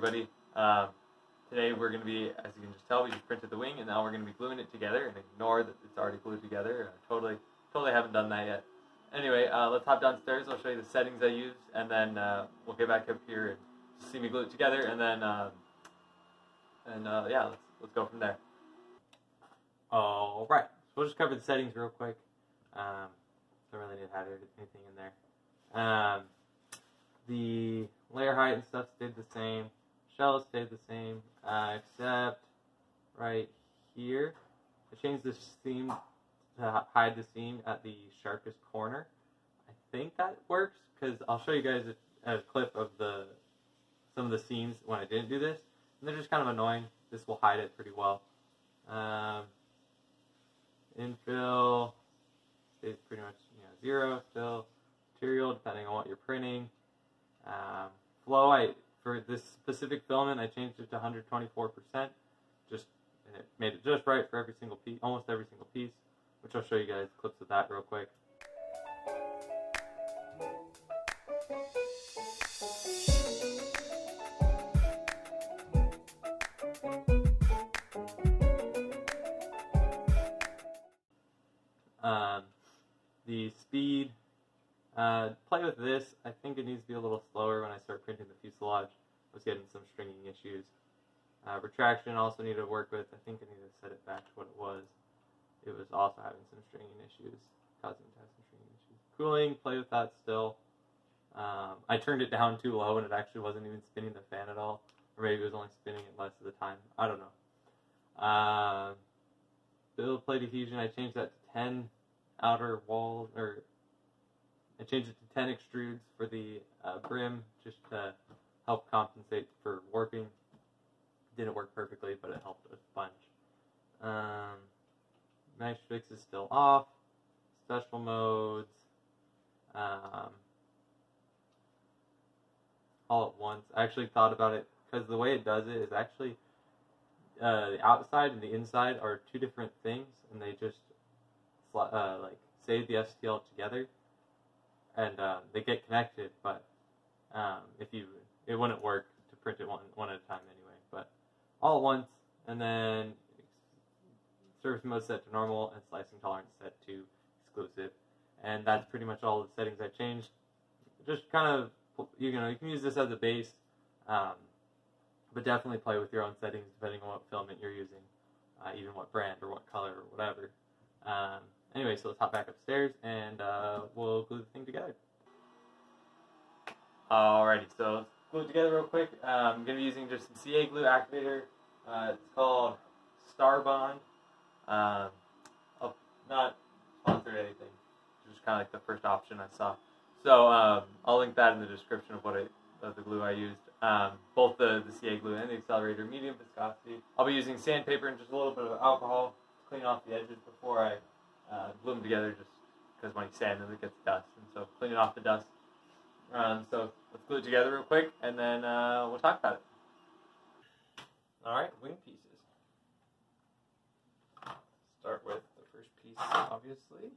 everybody. Today we're going to be, as you can just tell, we just printed the wing and now we're going to be gluing it together, and ignore that it's already glued together. Totally haven't done that yet. Anyway, let's hop downstairs. I'll show you the settings I used, and then we'll get back up here and see me glue it together, and then yeah, let's go from there. All right, so we'll just cover the settings real quick. Don't really need to have anything in there. The layer height and stuff stayed the same. Shell stayed the same, except right here. I changed the seam to hide the seam at the sharpest corner. I think that works, because I'll show you guys a clip of some of the seams when I didn't do this, and they're just kind of annoying. This will hide it pretty well. Infill stays pretty much 0 still. Material, depending on what you're printing. Flow, for this specific filament, I changed it to 124%. And it made it just right for every single piece, almost every single piece, which I'll show you guys clips of that real quick. The speed, play with this. I think it needs to be a little slower when I start printing the fuselage. I was getting some stringing issues. Retraction also need to work with. I think I need to set it back to what it was. It was also having some stringing issues, causing it to have some stringing issues. Cooling, play with that still. I turned it down too low and it actually wasn't even spinning the fan at all. Or maybe it was only spinning it less of the time. I don't know. Build plate adhesion, I changed that to 10 outer walls, or I changed it to 10 extrudes for the brim, just to help compensate for warping. Didn't work perfectly, but it helped a bunch. Mesh fix is still off. Special modes. All at once. I actually thought about it, because the way it does it is actually the outside and the inside are two different things, and they just like save the STL together, and they get connected, but it wouldn't work to print it one at a time anyway. But all at once, and then surface mode set to normal, and slicing tolerance set to exclusive, and that's pretty much all the settings I changed. Just kind of, you can use this as a base, but definitely play with your own settings depending on what filament you're using, even what brand or what color or whatever. Anyway, so let's hop back upstairs and we'll glue the thing together. Alrighty, so let's glue it together real quick. I'm going to be using just some CA glue activator. It's called Starbond. I'll not sponsor anything. It's just kind of like the first option I saw. So I'll link that in the description of the glue I used. Both the CA glue and the Accelerator, medium viscosity. I'll be using sandpaper and just a little bit of alcohol to clean off the edges before I glue them together, just because when you sand them it gets dust, and so cleaning off the dust. So let's glue it together real quick, and then we'll talk about it. Alright, wing pieces. Start with the first piece, obviously.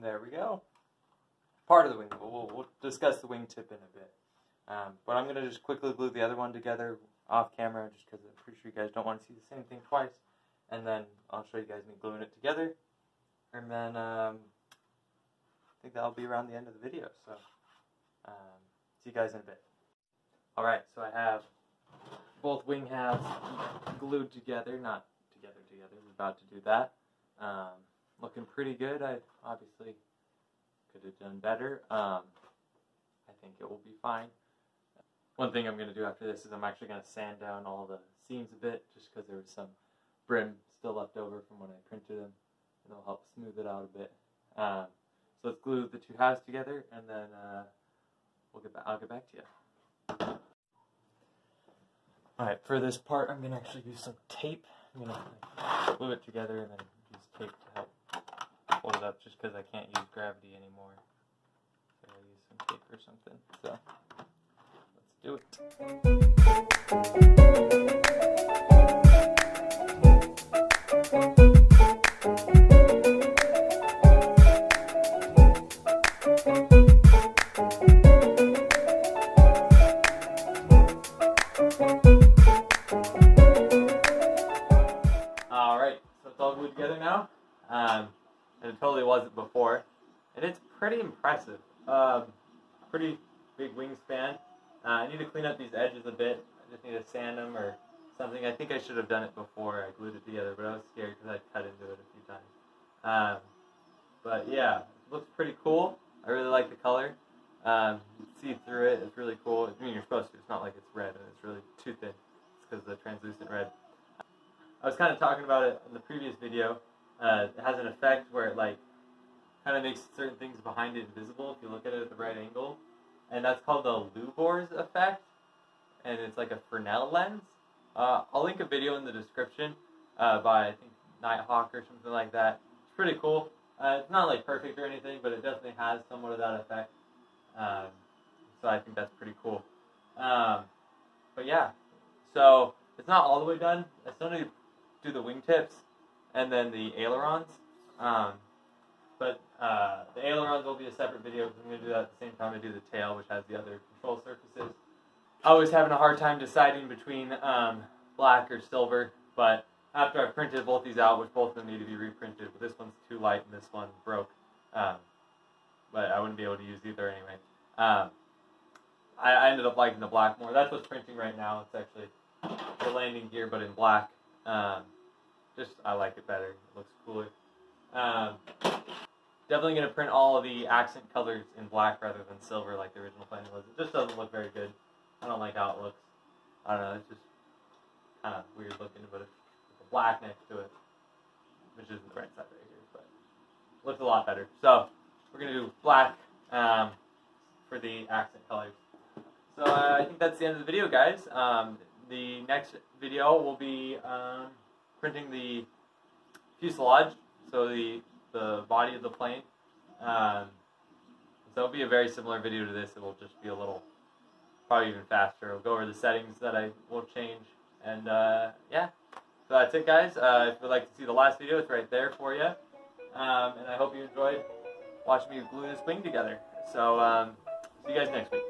There we go. Part of the wing. We'll discuss the wing tip in a bit. But I'm going to just quickly glue the other one together off camera, just because I'm pretty sure you guys don't want to see the same thing twice. And then I'll show you guys me gluing it together. And then I think that'll be around the end of the video. So see you guys in a bit. Alright, so I have both wing halves glued together. Not together. We're about to do that. Looking pretty good. I obviously could have done better. I think it will be fine. One thing I'm going to do after this is I'm actually going to sand down all the seams a bit, just because there was some brim still left over from when I printed them, and it'll help smooth it out a bit. So let's glue the two halves together, and then I'll get back to you. Alright, for this part, I'm going to actually use some tape. I'm going to glue it together and then use tape to help hold it up, just because I can't use gravity anymore. So I'll use some tape or something. So, let's do it. Alright, so it's all glued together now. And it totally wasn't before. And it's pretty impressive. Pretty big wingspan. I need to clean up these edges a bit. I just need to sand them or something. I think I should have done it before I glued it together, but I was scared because I cut into it a few times. But yeah, it looks pretty cool. I really like the color. You can see through it. It's really cool. I mean, you're supposed to. It's not like it's red and it's really too thin. It's because of the translucent red. I was kind of talking about it in the previous video. It has an effect where it kind of makes certain things behind it invisible if you look at it at the right angle. And that's called the Lubor's effect. And it's like a Fresnel lens. I'll link a video in the description by, I think, NightHawk or something like that. It's pretty cool. It's not like perfect or anything, but it definitely has somewhat of that effect. So I think that's pretty cool. But yeah, so it's not all the way done. I still need to do the wingtips and then the ailerons. But the ailerons will be a separate video because I'm going to do that at the same time I do the tail, which has the other control surfaces. I was having a hard time deciding between black or silver, but after I printed both these out, which both of them need to be reprinted, but this one's too light and this one broke, but I wouldn't be able to use either anyway. I ended up liking the black more. That's what's printing right now. It's actually the landing gear, but in black. I like it better. It looks cooler. Definitely going to print all of the accent colors in black rather than silver like the original plan was. It just doesn't look very good. I don't like how it looks. I don't know, it's just kind of weird looking, but it's a black next to it, which isn't the right side right here, but it looks a lot better. So, we're going to do black for the accent colors. So, I think that's the end of the video, guys. The next video will be printing the fuselage, so the body of the plane. So it'll be a very similar video to this. It will just be a little, probably even faster. I'll go over the settings that I will change. And yeah, so that's it, guys. If you'd like to see the last video, it's right there for you. And I hope you enjoyed watching me glue this wing together. So see you guys next week.